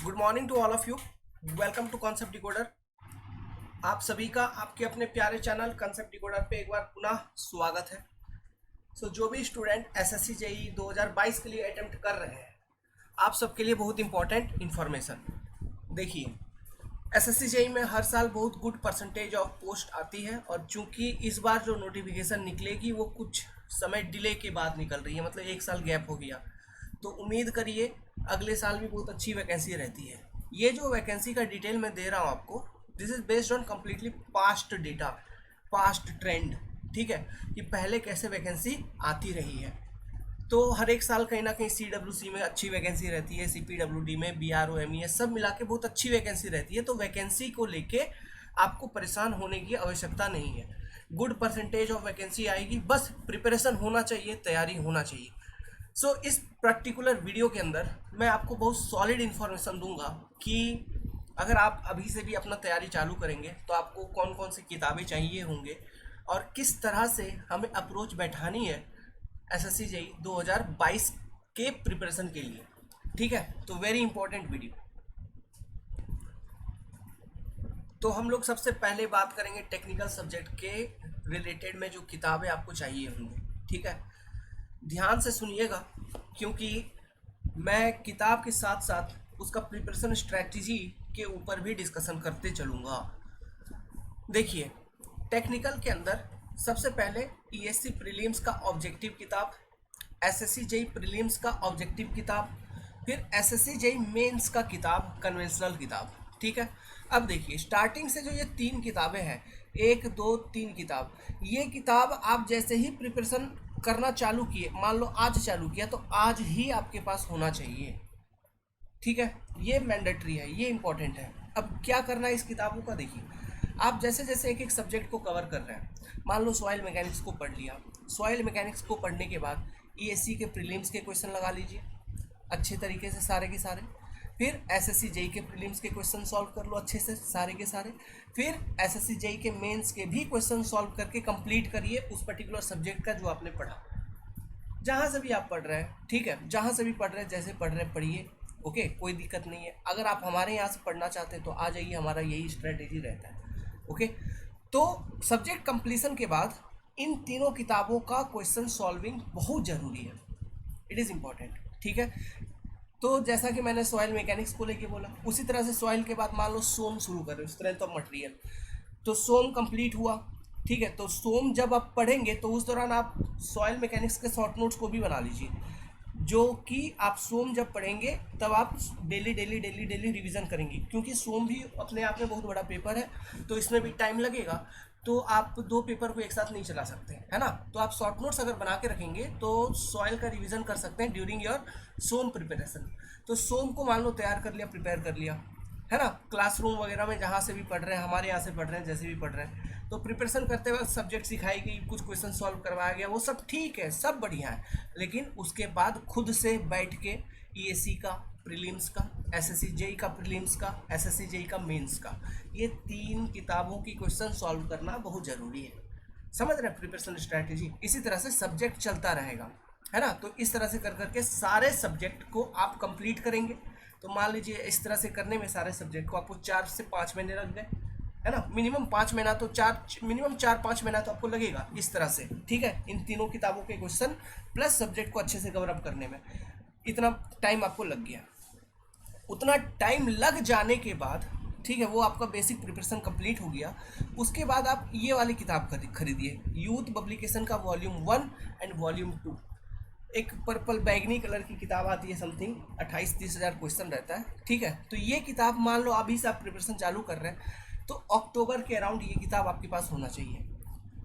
Good morning to all of you. Welcome to concept decoder. आप सभी का आपके अपने प्यारे चैनल कॉन्सेप्ट डिकोडर पे एक बार पुनः स्वागत है। जो भी स्टूडेंट एसएससी जेईई 2022 के लिए अटेम्प्ट कर रहे हैं, आप सबके लिए बहुत इंपॉर्टेंट इन्फॉर्मेशन। देखिए, एसएससी जेईई में हर साल बहुत गुड परसेंटेज ऑफ पोस्ट आती है, और चूंकि इस बार जो नोटिफिकेशन निकलेगी वो कुछ समय डिले के बाद निकल रही है, मतलब एक साल गैप हो गया। तो उम्मीद करिए अगले साल भी बहुत अच्छी वैकेंसी रहती है। ये जो वैकेंसी का डिटेल मैं दे रहा हूँ आपको, this is based on completely past data, past trend. ठीक है, कि पहले कैसे वैकेंसी आती रही है। तो हर एक साल कहीं ना कहीं CWC में अच्छी वैकेंसी रहती है, CPWD में, BRO MES सब मिला के बहुत अच्छी वैकेंसी रहती है। तो वैकेंसी को लेके आपको परेशान होने की आवश्यकता नहीं है। गुड परसेंटेज ऑफ वैकेंसी आएगी, बस प्रिपरेशन होना चाहिए, तैयारी होना चाहिए। इस पर्टिकुलर वीडियो के अंदर मैं आपको बहुत सॉलिड इन्फॉर्मेशन दूंगा कि अगर आप अभी से भी अपना तैयारी चालू करेंगे तो आपको कौन कौन सी किताबें चाहिए होंगे और किस तरह से हमें अप्रोच बैठानी है एसएससी जेईई 2022 के प्रिपरेशन के लिए। ठीक है, तो वेरी इंपॉर्टेंट वीडियो। तो हम लोग सबसे पहले बात करेंगे टेक्निकल सब्जेक्ट के रिलेटेड में जो किताबें आपको चाहिए होंगी। ठीक है, ध्यान से सुनिएगा, क्योंकि मैं किताब के साथ साथ उसका प्रिपरेशन स्ट्रैटेजी के ऊपर भी डिस्कशन करते चलूँगा। देखिए, टेक्निकल के अंदर सबसे पहले ईएससी प्रीलिम्स का ऑब्जेक्टिव किताब, एसएससी जेईई प्रीलिम्स का ऑब्जेक्टिव किताब, फिर एसएससी जेईई मेंस का किताब, कन्वेंशनल किताब। ठीक है, अब देखिए स्टार्टिंग से जो ये तीन किताबें हैं, एक दो तीन किताब, ये किताब आप जैसे ही प्रिपरेशन करना चालू किए, मान लो आज चालू किया, तो आज ही आपके पास होना चाहिए। ठीक है, ये मैंडेटरी है, ये इंपॉर्टेंट है। अब क्या करना है इस किताबों का, देखिए आप जैसे जैसे एक एक सब्जेक्ट को कवर कर रहे हैं, मान लो सॉइल मैकेनिक्स को पढ़ लिया, सॉइल मैकेनिक्स को पढ़ने के बाद ईएससी के प्रीलिम्स के क्वेश्चन लगा लीजिए अच्छे तरीके से सारे के सारे, फिर एसएससी जेईई के प्रीलिम्स के क्वेश्चन सॉल्व कर लो अच्छे से सारे के सारे, फिर एसएससी जेईई के मेंस के भी क्वेश्चन सॉल्व करके कंप्लीट करिए उस पर्टिकुलर सब्जेक्ट का जो आपने पढ़ा, जहाँ से भी आप पढ़ रहे हैं। ठीक है, जहाँ से भी पढ़ रहे हैं, जैसे पढ़ रहे हैं पढ़िए, ओके, कोई दिक्कत नहीं है। अगर आप हमारे यहाँ से पढ़ना चाहते हैं तो आ जाइए, हमारा यही स्ट्रेटेजी रहता है। ओके, तो सब्जेक्ट कंप्लीशन के बाद इन तीनों किताबों का क्वेश्चन सॉल्विंग बहुत ज़रूरी है, इट इज़ इम्पॉर्टेंट। ठीक है, तो जैसा कि मैंने सॉइल मैकेनिक्स को लेके बोला, उसी तरह से सॉइल के बाद मान लो सोम शुरू कर रहे हो, स्ट्रेंथ ऑफ मटेरियल, तो सोम कंप्लीट हुआ। ठीक है, तो सोम जब आप पढ़ेंगे तो उस दौरान आप सॉइल मैकेनिक्स के शॉर्ट नोट्स को भी बना लीजिए, जो कि आप सोम जब पढ़ेंगे तब आप daily daily daily daily revision करेंगे, क्योंकि सोम भी अपने आप में बहुत बड़ा पेपर है, तो इसमें भी टाइम लगेगा। तो आप दो पेपर को एक साथ नहीं चला सकते, है ना। तो आप शॉर्ट नोट्स अगर बना के रखेंगे तो सॉइल का रिवीजन कर सकते हैं ड्यूरिंग योर सोम प्रिपरेशन। तो सोम को मान लो तैयार कर लिया, प्रिपेयर कर लिया, है ना, क्लासरूम वगैरह में जहाँ से भी पढ़ रहे हैं, हमारे यहाँ से पढ़ रहे हैं, जैसे भी पढ़ रहे हैं, तो प्रिपरेशन करते वक्त सब्जेक्ट सिखाई गई, कुछ क्वेश्चन सॉल्व करवाया गया, वो सब ठीक है, सब बढ़िया है। लेकिन उसके बाद खुद से बैठ के ईएससी का प्रीलिम्स का, एसएससी जेईई का प्रीलिम्स का, एसएससी जेईई का मेंस का, ये तीन किताबों की क्वेश्चन सॉल्व करना बहुत ज़रूरी है। समझ रहे हैं प्रिपरेशन स्ट्रैटेजी। इसी तरह से सब्जेक्ट चलता रहेगा, है ना। तो इस तरह से कर करके सारे सब्जेक्ट को आप कंप्लीट करेंगे। तो मान लीजिए इस तरह से करने में सारे सब्जेक्ट को आपको 4 से 5 महीने लग गए, है ना, मिनिमम 5 महीना, तो मिनिमम 4-5 महीना तो आपको लगेगा इस तरह से। ठीक है, इन तीनों किताबों के क्वेश्चन प्लस सब्जेक्ट को अच्छे से कवर अप करने में इतना टाइम आपको लग गया। उतना टाइम लग जाने के बाद, ठीक है, वो आपका बेसिक प्रिपरेशन कंप्लीट हो गया। उसके बाद आप ये वाली किताब खरीदिए, यूथ पब्लिकेशन का वॉल्यूम 1 एंड वॉल्यूम 2। एक पर्पल बैगनी कलर की किताब आती है, समथिंग 28-30 हज़ार क्वेश्चन रहता है। ठीक है, तो ये किताब मान लो अभी से आप प्रिपरेशन चालू कर रहे हैं तो अक्टूबर के अराउंड ये किताब आपके पास होना चाहिए।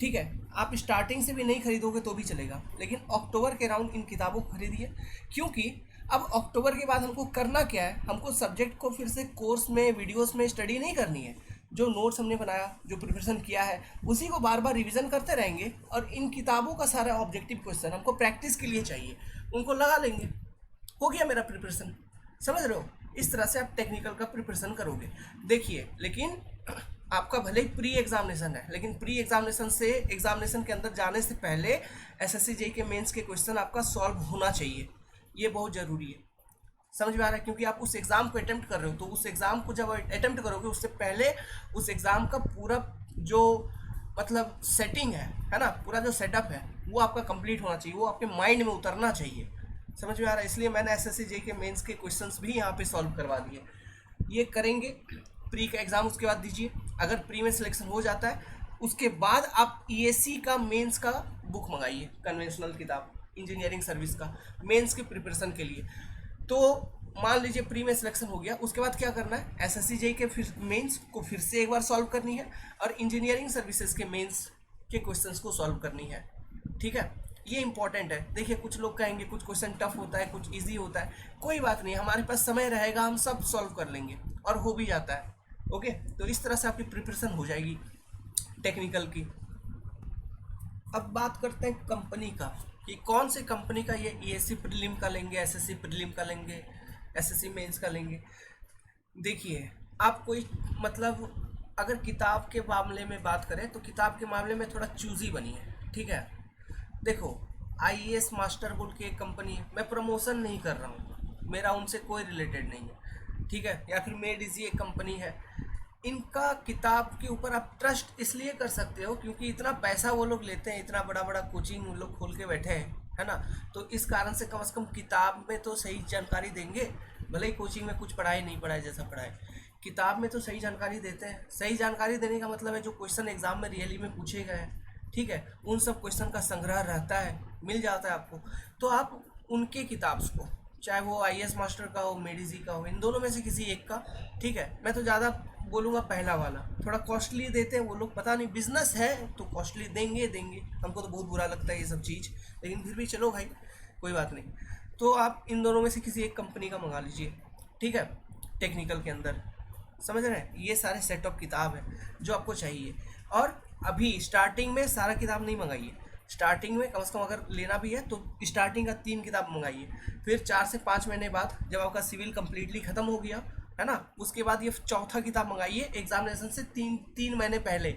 ठीक है, आप स्टार्टिंग से भी नहीं खरीदोगे तो भी चलेगा, लेकिन अक्टूबर के अराउंड इन किताबों को खरीदिए, क्योंकि अब अक्टूबर के बाद हमको करना क्या है, हमको सब्जेक्ट को फिर से कोर्स में, वीडियोस में स्टडी नहीं करनी है। जो नोट्स हमने बनाया, जो प्रिपरेशन किया है, उसी को बार बार रिवीजन करते रहेंगे, और इन किताबों का सारा ऑब्जेक्टिव क्वेश्चन हमको प्रैक्टिस के लिए चाहिए, उनको लगा लेंगे, हो गया मेरा प्रिपरेशन। समझ रहे हो, इस तरह से आप टेक्निकल का प्रिपरेशन करोगे। देखिए, लेकिन आपका भले ही प्री एग्जामिनेशन है, लेकिन प्री एग्जामिनेशन से एग्जामिनेशन के अंदर जाने से पहले एसएससी जेईई के मेंस के क्वेश्चन आपका सॉल्व होना चाहिए, ये बहुत ज़रूरी है। समझ में आ रहा है? क्योंकि आप उस एग्जाम को अटेम्प्ट कर रहे हो, तो उस एग्जाम को जब अटेम्प्ट करोगे उससे पहले उस एग्जाम का पूरा जो मतलब सेटिंग है ना, पूरा जो सेटअप है वो आपका कंप्लीट होना चाहिए, वो आपके माइंड में उतरना चाहिए। समझ में आ रहा है? इसलिए मैंने एसएससी जे के मेंस के क्वेश्चंस भी यहाँ पे सॉल्व करवा दिए। ये करेंगे, प्री का एग्जाम उसके बाद दीजिए। अगर प्री में सिलेक्शन हो जाता है उसके बाद आप ईएससी का मेंस का बुक मंगाइए, कन्वेंशनल किताब इंजीनियरिंग सर्विस का मेंस के प्रिपरेशन के लिए। तो मान लीजिए प्री में सिलेक्शन हो गया, उसके बाद क्या करना है, एसएससी जे के फिर मेंस को फिर से एक बार सॉल्व करनी है और इंजीनियरिंग सर्विसेज के मेंस के क्वेश्चंस को सॉल्व करनी है। ठीक है, ये इंपॉर्टेंट है। देखिए कुछ लोग कहेंगे कुछ क्वेश्चन टफ होता है, कुछ इजी होता है, कोई बात नहीं, हमारे पास समय रहेगा, हम सब सॉल्व कर लेंगे और हो भी जाता है। ओके, तो इस तरह से आपकी प्रिपरेशन हो जाएगी टेक्निकल की। अब बात करते हैं कंपनी का, कि कौन सी कंपनी का ये ईएससी प्रीलिम का लेंगे, एसएससी प्रीलिम का लेंगे, एसएससी मेंस का लेंगे। देखिए आप कोई मतलब अगर किताब के मामले में बात करें तो किताब के मामले में थोड़ा चूजी बनिए। ठीक है, देखो आईएएस मास्टर बोल के एक कंपनी है, मैं प्रमोशन नहीं कर रहा हूँ, मेरा उनसे कोई रिलेटेड नहीं है। ठीक है, या फिर मेडिजी एक कंपनी है, इनका किताब के ऊपर आप ट्रस्ट इसलिए कर सकते हो क्योंकि इतना पैसा वो लोग लेते हैं, इतना बड़ा बड़ा कोचिंग वो लोग खोल के बैठे हैं, है ना। तो इस कारण से कम किताब में तो सही जानकारी देंगे, भले ही कोचिंग में कुछ पढ़ाई नहीं पढ़ाए जैसा पढ़ाए, किताब में तो सही जानकारी देते हैं। सही जानकारी देने का मतलब है जो क्वेश्चन एग्जाम में रियली में पूछे गए हैं, ठीक है, उन सब क्वेश्चन का संग्रह रहता है, मिल जाता है आपको। तो आप उनके किताब को, चाहे वो आईएएस मास्टर का हो, मेडिजी का हो, इन दोनों में से किसी एक का, ठीक है, मैं तो ज़्यादा बोलूँगा पहला वाला, थोड़ा कॉस्टली देते हैं वो लोग, पता नहीं बिजनेस है तो कॉस्टली देंगे, हमको तो बहुत बुरा लगता है ये सब चीज़, लेकिन फिर भी चलो भाई कोई बात नहीं। तो आप इन दोनों में से किसी एक कंपनी का मंगा लीजिए, ठीक है, टेक्निकल के अंदर। समझ रहे हैं, ये सारे सेट ऑफ किताब है जो आपको चाहिए। और अभी स्टार्टिंग में सारा किताब नहीं मंगाइए, स्टार्टिंग में कम से कम अगर लेना भी है तो स्टार्टिंग का 3 किताब मंगाइए, फिर 4 से 5 महीने बाद जब आपका सिविल कम्प्लीटली ख़त्म हो गया है ना, उसके बाद ये चौथा किताब मंगाइए एग्जामिनेशन से 3 महीने पहले,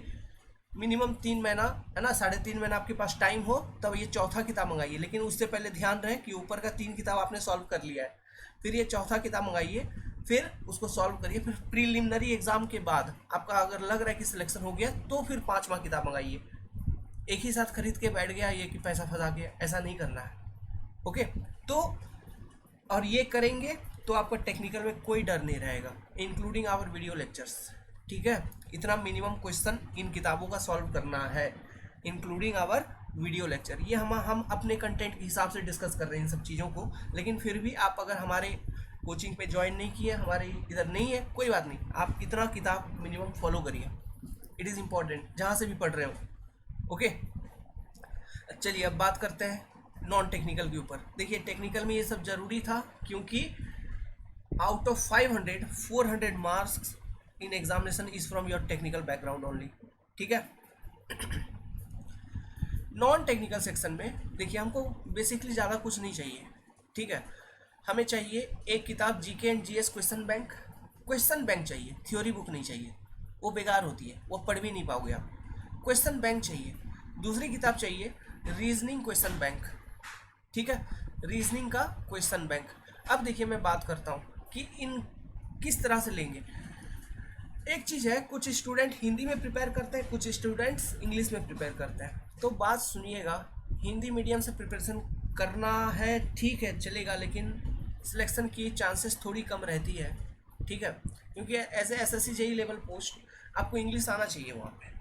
मिनिमम 3 महीना है ना, 3.5 महीना आपके पास टाइम हो तब ये चौथा किताब मंगाइए। लेकिन उससे पहले ध्यान रहे कि ऊपर का 3 किताब आपने सॉल्व कर लिया है, फिर ये चौथा किताब मंगाइए, फिर उसको सॉल्व करिए, फिर प्रीलिमिनरी एग्जाम के बाद आपका अगर लग रहा है कि सिलेक्शन हो गया तो फिर 5वां किताब मंगाइए। एक ही साथ खरीद के बैठ गया ये कि पैसा फंसा गया, ऐसा नहीं करना है। ओके, तो और ये करेंगे तो आपका टेक्निकल में कोई डर नहीं रहेगा, इंक्लूडिंग आवर वीडियो लेक्चर्स। ठीक है, इतना मिनिमम क्वेश्चन इन किताबों का सॉल्व करना है, इंक्लूडिंग आवर वीडियो लेक्चर। ये हम अपने कंटेंट के हिसाब से डिस्कस कर रहे हैं इन सब चीज़ों को, लेकिन फिर भी आप अगर हमारे कोचिंग पे ज्वाइन नहीं किए, हमारे इधर नहीं है, कोई बात नहीं, आप इतना किताब मिनिमम फॉलो करिए, इट इज़ इम्पॉर्टेंट जहाँ से भी पढ़ रहे हो। ओके, चलिए अब बात करते हैं नॉन टेक्निकल के ऊपर। देखिए टेक्निकल में ये सब जरूरी था क्योंकि out of 500 400 marks in examination is from your technical background only. ठीक है, नॉन टेक्निकल सेक्शन में देखिए हमको बेसिकली ज़्यादा कुछ नहीं चाहिए। ठीक है, हमें चाहिए एक किताब GK and GS question bank चाहिए, थ्योरी बुक नहीं चाहिए, वो बेकार होती है, वो पढ़ भी नहीं पाओगे आप। क्वेश्चन बैंक चाहिए। दूसरी किताब चाहिए रीजनिंग क्वेश्चन बैंक। ठीक है, रीजनिंग का क्वेश्चन बैंक। अब देखिए मैं बात करता हूँ कि इन किस तरह से लेंगे। एक चीज़ है, कुछ स्टूडेंट हिंदी में प्रिपेयर करते हैं, कुछ स्टूडेंट्स इंग्लिश में प्रिपेयर करते हैं। तो बात सुनिएगा, हिंदी मीडियम से प्रिपरेशन करना है ठीक है चलेगा, लेकिन सिलेक्शन की चांसेस थोड़ी कम रहती है। ठीक है, क्योंकि as a SSC JE level post आपको इंग्लिश आना चाहिए वहाँ पे।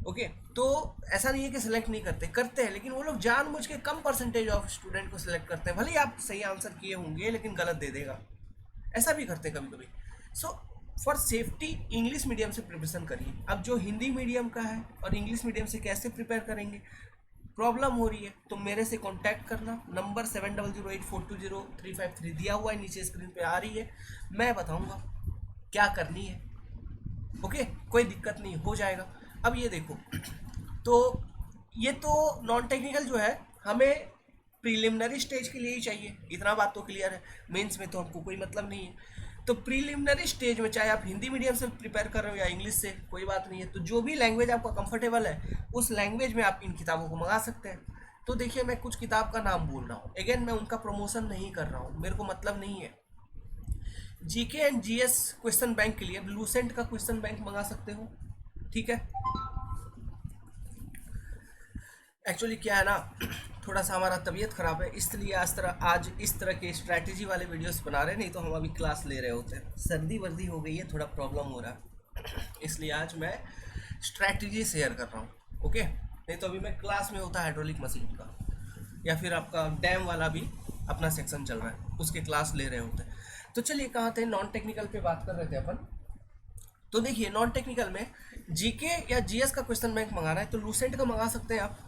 ओके, तो ऐसा नहीं है कि सिलेक्ट नहीं करते हैं, लेकिन वो लोग जानबूझ के कम परसेंटेज ऑफ स्टूडेंट को सिलेक्ट करते हैं, भले ही आप सही आंसर किए होंगे लेकिन गलत दे देगा, ऐसा भी करते हैं कभी कभी। So for safety English medium से प्रिपरेशन करिए। अब जो हिंदी मीडियम का है और इंग्लिश मीडियम से कैसे प्रिपेयर करेंगे, प्रॉब्लम हो रही है तो मेरे से कांटेक्ट करना, नंबर 7008420353 दिया हुआ है, नीचे स्क्रीन पे आ रही है, मैं बताऊंगा क्या करनी है। ओके, कोई दिक्कत नहीं, हो जाएगा। अब ये देखो, तो ये तो नॉन टेक्निकल जो है हमें प्रीलिमिनरी स्टेज के लिए ही चाहिए, इतना बात तो क्लियर है। मेंस में तो हमको कोई मतलब नहीं है। तो प्रीलिमिनरी स्टेज में चाहे आप हिंदी मीडियम से प्रिपेयर कर रहे हो या इंग्लिश से, कोई बात नहीं है, तो जो भी लैंग्वेज आपका कंफर्टेबल है उस लैंग्वेज में आप इन किताबों को मंगा सकते हैं। तो देखिए मैं कुछ किताब का नाम बोल रहा हूँ, अगेन मैं उनका प्रमोशन नहीं कर रहा हूँ, मेरे को मतलब नहीं है, GK and GS question bank के लिए लूसेंट का क्वेश्चन बैंक मंगा सकते हो, ठीक है। एक्चुअली क्या है ना, थोड़ा सा हमारा तबीयत खराब है, इसलिए आज इस तरह के स्ट्रैटेजी वाले वीडियोस बना रहे हैं, नहीं तो हम अभी क्लास ले रहे होते। सर्दी वर्दी हो गई है, थोड़ा प्रॉब्लम हो रहा है, इसलिए आज मैं स्ट्रैटेजी शेयर कर रहा हूँ, ओके। नहीं तो अभी मैं क्लास में होता हाइड्रोलिक मशीन का, या फिर आपका डैम वाला भी अपना सेक्शन चल रहा है, उसके क्लास ले रहे होते। तो चलिए, कहाँ थे, नॉन टेक्निकल पे बात कर रहे थे अपन। तो देखिए, नॉन टेक्निकल में जीके या जीएस का क्वेश्चन बैंक मंगाना है तो लूसेंट का मंगा सकते हैं आप,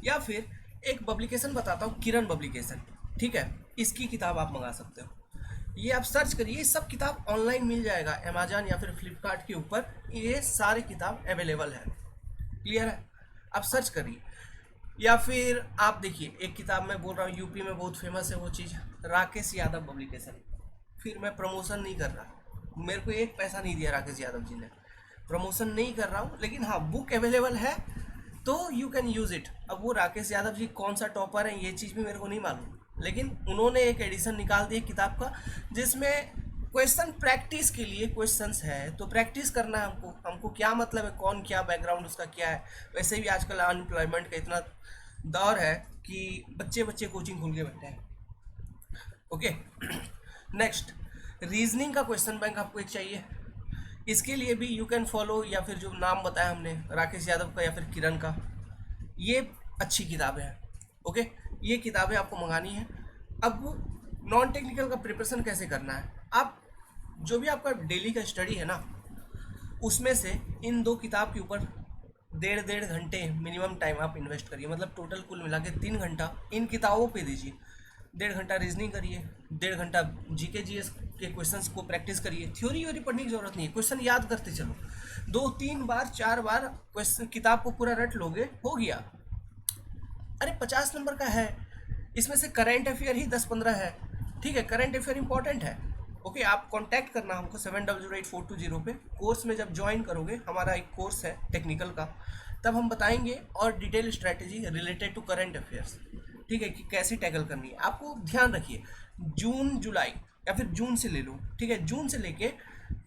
या फिर एक पब्लिकेशन बताता हूँ, किरण पब्लिकेशन, ठीक है, इसकी किताब आप मंगा सकते हो। ये आप सर्च करिए, सब किताब ऑनलाइन मिल जाएगा अमेजन या फिर फ्लिपकार्ट के ऊपर, ये सारे किताब अवेलेबल है, क्लियर है। आप सर्च करिए, या फिर आप देखिए, एक किताब मैं बोल रहा हूँ, यूपी में बहुत फेमस है वो चीज़, राकेश यादव पब्लिकेशन। फिर मैं प्रमोशन नहीं कर रहा, मेरे को एक पैसा नहीं दिया राकेश यादव जी ने, प्रमोशन नहीं कर रहा हूँ, लेकिन हाँ, बुक अवेलेबल है तो यू कैन यूज़ इट। अब वो राकेश यादव जी कौन सा टॉपर है ये चीज़ भी मेरे को नहीं मालूम, लेकिन उन्होंने एक एडिशन निकाल दिया किताब का जिसमें क्वेश्चन प्रैक्टिस के लिए क्वेश्चंस है, तो प्रैक्टिस करना है हमको। हमको क्या मतलब है, कौन क्या बैकग्राउंड उसका क्या है। वैसे भी आजकल अनएम्प्लॉयमेंट का इतना दौर है कि बच्चे बच्चे कोचिंग खोल के बैठे हैं, ओके। नेक्स्ट, रीजनिंग का क्वेश्चन बैंक आपको एक चाहिए, इसके लिए भी यू कैन फॉलो, या फिर जो नाम बताया हमने राकेश यादव का या फिर किरण का, ये अच्छी किताबें हैं, ओके। ये किताबें आपको मंगानी है। अब नॉन टेक्निकल का प्रिपरेशन कैसे करना है, आप जो भी आपका डेली का स्टडी है ना, उसमें से इन दो किताब के ऊपर डेढ़ डेढ़ घंटे मिनिमम टाइम आप इन्वेस्ट करिए, मतलब टोटल कुल मिला के 3 घंटा इन किताबों पे दीजिए। 1.5 घंटा रीजनिंग करिए, 1.5 घंटा जीके जीएस के क्वेश्चंस को प्रैक्टिस करिए। थ्योरी व्योरी पढ़ने की जरूरत नहीं है, क्वेश्चन याद करते चलो, 2-3 बार 4 बार क्वेश्चन किताब को पूरा रट लोगे, हो गया। अरे 50 नंबर का है, इसमें से करंट अफेयर ही 10-15 है, ठीक है, करंट अफेयर इंपॉर्टेंट है, ओके। आप कांटेक्ट करना हमको 7008-420 पे। कोर्स में जब ज्वाइन करोगे, हमारा एक कोर्स है टेक्निकल का, तब हम बताएंगे और detail strategy related to current affairs, ठीक है, कि कैसे टैकल करनी है। आपको ध्यान रखिए, जून जुलाई या फिर जून से ले लो, ठीक है, जून से लेके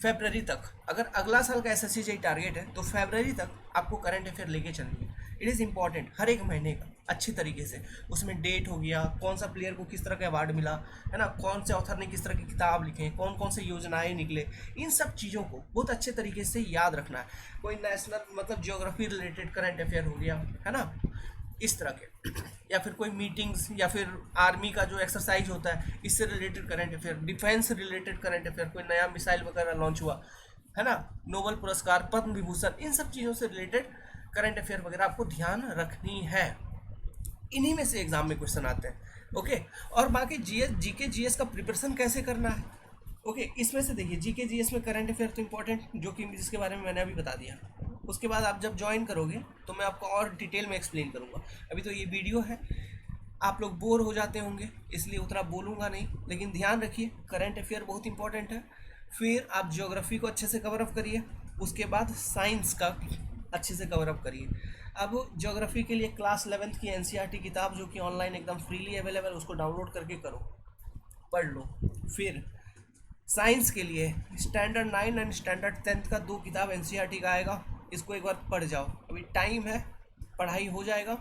फेबररी तक, अगर अगला साल का एसएससी टारगेट है तो फेबररी तक आपको करंट अफेयर लेके चलिए। इट इज़ इम्पॉर्टेंट, हर एक महीने का अच्छी तरीके से, उसमें डेट हो गया, कौन सा प्लेयर को किस तरह का अवार्ड मिला है ना, कौन से ऑथर ने किस तरह की किताब लिखे, कौन कौन से योजनाएं निकले, इन सब चीज़ों को बहुत अच्छे तरीके से याद रखना है। कोई नेशनल मतलब जियोग्राफी रिलेटेड करंट अफेयर हो गया है ना, इस तरह के, या फिर कोई मीटिंग्स, या फिर आर्मी का जो एक्सरसाइज होता है इससे related current affair, defence related current affair, कोई नया मिसाइल वगैरह लॉन्च हुआ है ना, नोबेल पुरस्कार, पद्म विभूषण, इन सब चीज़ों से रिलेटेड करंट अफेयर वगैरह आपको ध्यान रखनी है। इन्हीं में से एग्जाम में क्वेश्चन आते हैं, ओके। और बाकी जीएस जीके जीएस का प्रिपरेशन कैसे करना है, ओके। इसमें से देखिए, जीके जीएस में करंट अफेयर तो इंपॉर्टेंट, जो कि जिसके बारे में मैंने अभी बता दिया। उसके बाद आप जब ज्वाइन करोगे तो मैं आपको और डिटेल में एक्सप्लेन करूँगा। अभी तो ये वीडियो है, आप लोग बोर हो जाते होंगे, इसलिए उतना बोलूँगा नहीं, लेकिन ध्यान रखिए करंट अफेयर बहुत इंपॉर्टेंट है। फिर आप ज्योग्राफी को अच्छे से कवर अप करिए, उसके बाद साइंस का अच्छे से कवर अप करिए। अब ज्योग्राफी के लिए क्लास 11th की एनसीईआरटी किताब, जो कि ऑनलाइन एकदम फ्रीली अवेलेबल, उसको डाउनलोड करके करो, पढ़ लो। फिर साइंस के लिए स्टैंडर्ड 9 एंड स्टैंडर्ड 10th का 2 किताब एनसीईआरटी का आएगा, इसको एक बार पढ़ जाओ, अभी टाइम है, पढ़ाई हो जाएगा।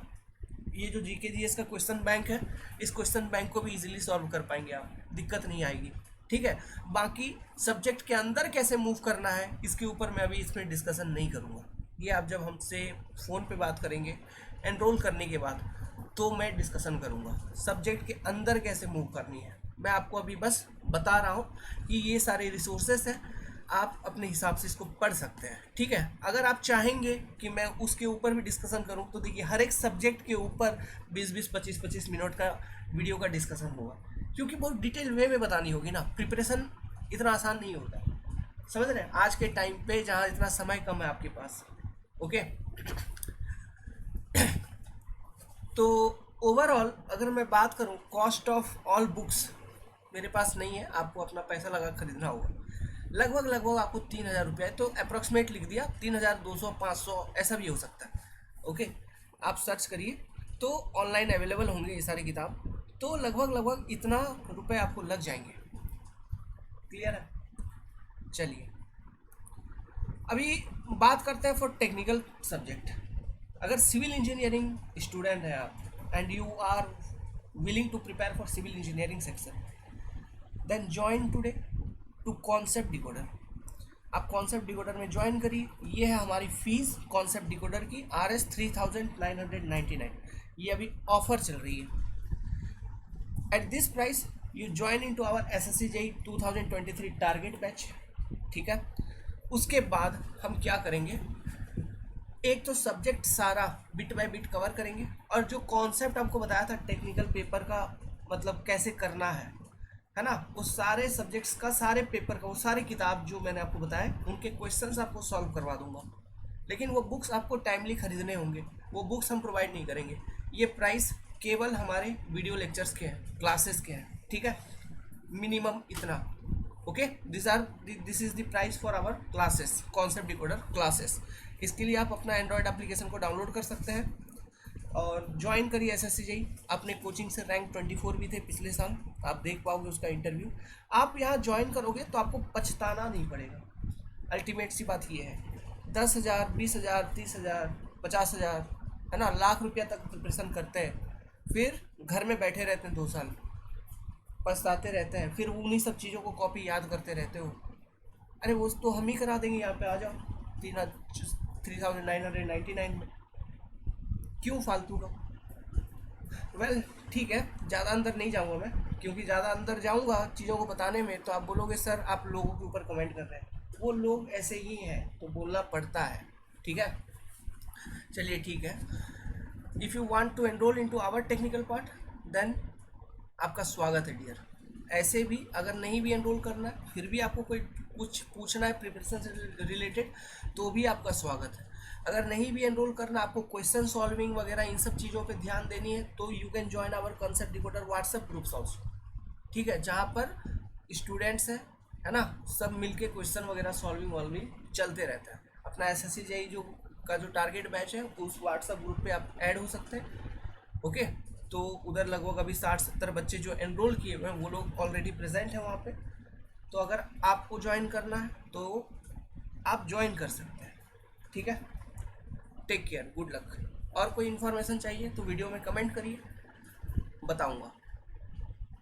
ये जो जीके जीएस का क्वेश्चन बैंक है, इस क्वेश्चन बैंक को भी इजीली सॉल्व कर पाएंगे आप, दिक्कत नहीं आएगी, ठीक है। बाकी सब्जेक्ट के अंदर कैसे मूव करना है, इसके ऊपर मैं अभी इसमें डिस्कशन नहीं करूँगा, ये आप जब हमसे फ़ोन पे बात करेंगे एनरोल करने के बाद तो मैं डिस्कशन करूँगा। सब्जेक्ट के अंदर कैसे मूव करनी है मैं आपको अभी बस बता रहा हूँ कि ये सारे रिसोर्सेस हैं, आप अपने हिसाब से इसको पढ़ सकते हैं, ठीक है। अगर आप चाहेंगे कि मैं उसके ऊपर भी डिस्कशन करूं तो देखिए, हर एक सब्जेक्ट के ऊपर 20-20, 25-25 मिनट का वीडियो का डिस्कशन होगा, क्योंकि बहुत डिटेल वे में बतानी होगी ना, प्रिपरेशन इतना आसान नहीं होता, समझ रहे हैं, आज के टाइम पे जहाँ इतना समय कम है आपके पास, ओके। तो ओवरऑल अगर मैं बात करूं, कॉस्ट ऑफ ऑल बुक्स मेरे पास नहीं है, आपको अपना पैसा लगा खरीदना होगा, लगभग आपको 3,000 रुपया है, तो अप्रॉक्सीमेट लिख दिया, 3,200, 500 ऐसा भी हो सकता है, ओके। आप सर्च करिए तो ऑनलाइन अवेलेबल होंगे ये सारी किताब, तो लगभग इतना रुपए आपको लग जाएंगे, क्लियर है। चलिए अभी बात करते हैं फॉर टेक्निकल सब्जेक्ट। अगर सिविल इंजीनियरिंग स्टूडेंट हैं आप and you are willing to prepare for civil engineering section, then join today to concept decoder. आप कॉन्सेप्ट डिकोडर में ज्वाइन करिए। ये है हमारी फीस कॉन्सेप्ट डिकोडर की, RS 3999। ये अभी ऑफर चल रही है। At this price you join in to our SSC JEE 2023 target batch. ठीक है, उसके बाद हम क्या करेंगे, एक तो सब्जेक्ट सारा बिट बाय बिट कवर करेंगे, और जो कॉन्सेप्ट आपको बताया था टेक्निकल पेपर का मतलब कैसे करना है ना, उस सारे सब्जेक्ट्स का, सारे पेपर का, वो सारे किताब जो मैंने आपको बताए उनके क्वेश्चंस आपको सॉल्व करवा दूंगा। लेकिन वो बुक्स आपको टाइमली खरीदने होंगे, वो बुक्स हम प्रोवाइड नहीं करेंगे। ये प्राइस केवल हमारे वीडियो लेक्चर्स के हैं, क्लासेस के हैं। ठीक है, मिनिमम इतना। Okay, this is the price for our classes, concept decoder classes. इसके लिए आप अपना एंड्रॉयड एप्लीकेशन को डाउनलोड कर सकते हैं और ज्वाइन करिए SSC JEE। अपने कोचिंग से रैंक 24 भी थे पिछले साल, आप देख पाओगे उसका इंटरव्यू। आप यहाँ ज्वाइन करोगे तो आपको पछताना नहीं पड़ेगा। अल्टीमेट सी बात ये है, 10,000, 20,000, 30,000, 50,000, है ना, लाख रुपया तक प्रिपरेशन करते हैं, फिर घर में बैठे रहते हैं 2 साल, पछताते रहते हैं, फिर उन्हीं सब चीज़ों को कॉपी याद करते रहते हो। अरे वो तो हम ही करा देंगे, यहाँ पे आ जाओ 3999 में, क्यों फालतू का। वेल ठीक है, ज़्यादा अंदर नहीं जाऊँगा मैं, क्योंकि ज़्यादा अंदर जाऊँगा चीज़ों को बताने में तो आप बोलोगे सर आप लोगों के ऊपर कमेंट कर रहे हैं। वो लोग ऐसे ही हैं तो बोलना पड़ता है। ठीक है, चलिए ठीक है। If you want to enrol into our technical part then आपका स्वागत है डियर। ऐसे भी अगर नहीं भी एनरोल करना है, फिर भी आपको कोई कुछ पूछना है प्रिपरेशन से रिलेटेड, तो भी आपका स्वागत है। अगर नहीं भी एनरोल करना, आपको क्वेश्चन सॉल्विंग वगैरह इन सब चीज़ों पे ध्यान देनी है, तो you can join our concept decoder WhatsApp groups also. ठीक है, जहाँ पर स्टूडेंट्स हैं, है ना, सब मिलके क्वेश्चन वगैरह सॉल्विंग वॉल्विंग चलते रहता है। अपना SSC JEE जो टारगेट बैच है उस व्हाट्सएप ग्रुप पे आप ऐड हो सकते हैं। ओके, तो उधर लगभग अभी 60-70 बच्चे जो एनरोल किए हुए हैं वो लोग ऑलरेडी प्रेजेंट हैं वहाँ पे। तो अगर आपको ज्वाइन करना है तो आप ज्वाइन कर सकते हैं। ठीक है, टेक केयर, गुड लक। और कोई इन्फॉर्मेशन चाहिए तो वीडियो में कमेंट करिए, बताऊंगा।